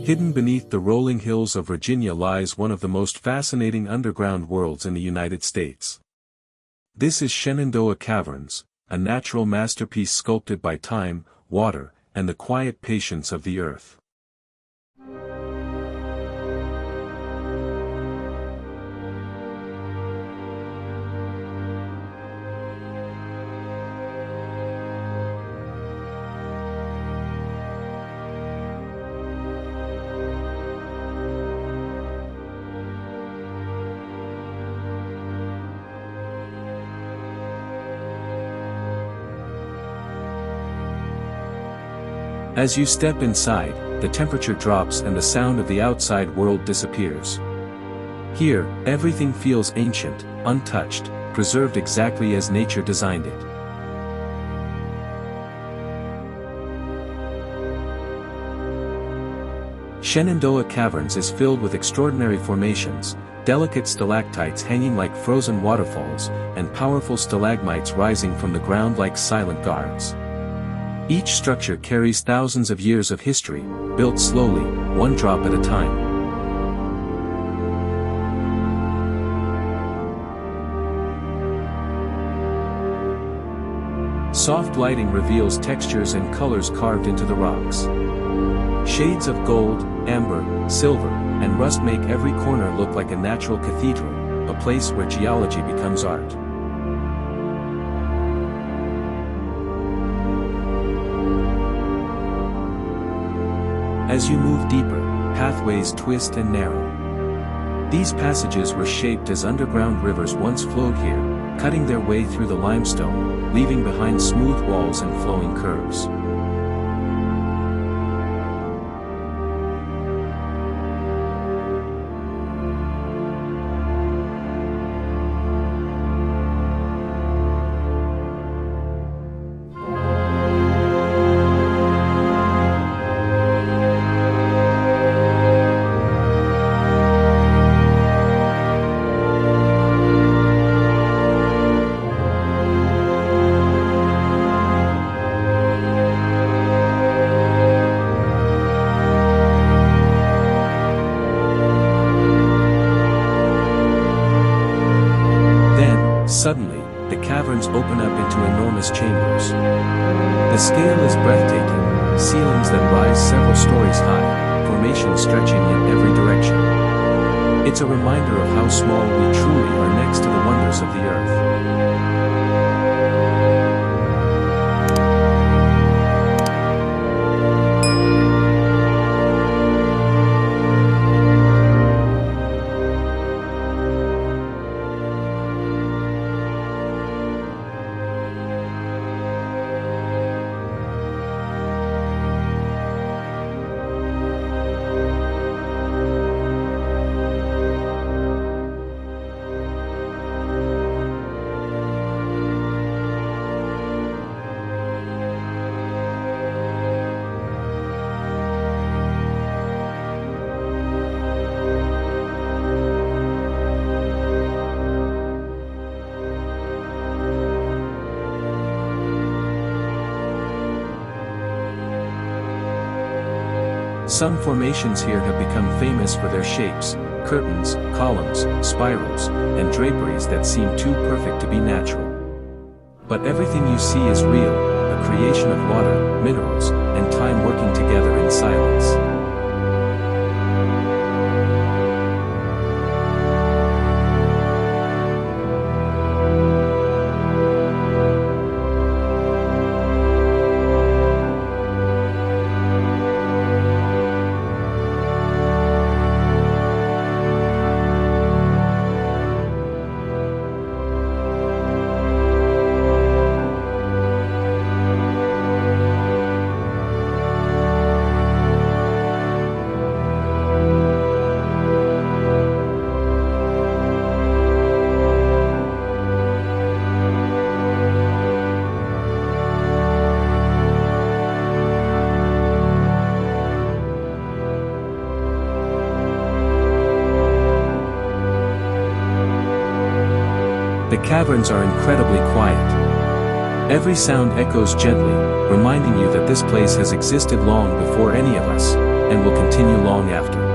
Hidden beneath the rolling hills of Virginia lies one of the most fascinating underground worlds in the United States. This is Shenandoah Caverns, a natural masterpiece sculpted by time, water, and the quiet patience of the earth. As you step inside, the temperature drops and the sound of the outside world disappears. Here, everything feels ancient, untouched, preserved exactly as nature designed it. Shenandoah Caverns is filled with extraordinary formations, delicate stalactites hanging like frozen waterfalls, and powerful stalagmites rising from the ground like silent guards. Each structure carries thousands of years of history, built slowly, one drop at a time. Soft lighting reveals textures and colors carved into the rocks. Shades of gold, amber, silver, and rust make every corner look like a natural cathedral, a place where geology becomes art. As you move deeper, pathways twist and narrow. These passages were shaped as underground rivers once flowed here, cutting their way through the limestone, leaving behind smooth walls and flowing curves. Suddenly, the caverns open up into enormous chambers. The scale is breathtaking, ceilings that rise several stories high, formations stretching in every direction. It's a reminder of how small we truly are next to the wonders of the earth. Some formations here have become famous for their shapes, curtains, columns, spirals, and draperies that seem too perfect to be natural. But everything you see is real, a creation of water, minerals, and time working together in silence. The caverns are incredibly quiet. Every sound echoes gently, reminding you that this place has existed long before any of us. and will continue long after.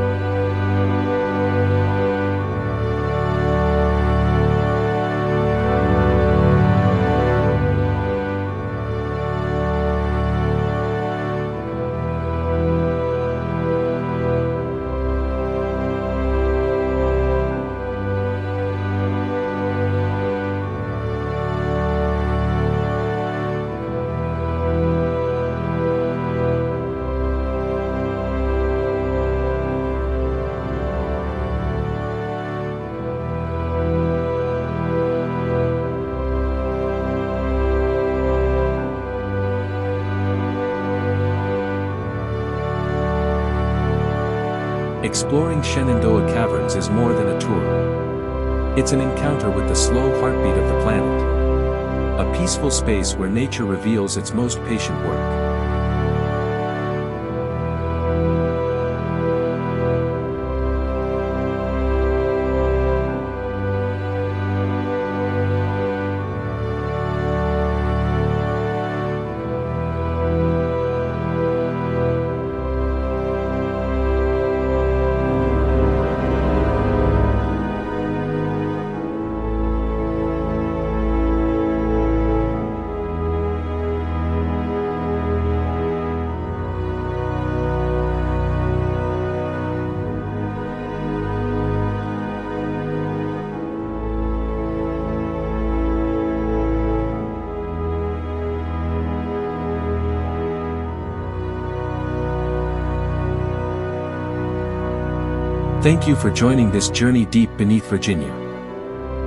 Exploring Shenandoah Caverns is more than a tour. It's an encounter with the slow heartbeat of the planet. A peaceful space where nature reveals its most patient work. Thank you for joining this journey deep beneath Virginia.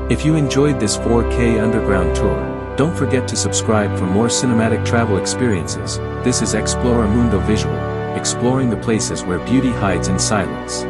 If you enjoyed this 4K underground tour, don't forget to subscribe for more cinematic travel experiences. This is Exploramundo Visual, exploring the places where beauty hides in silence.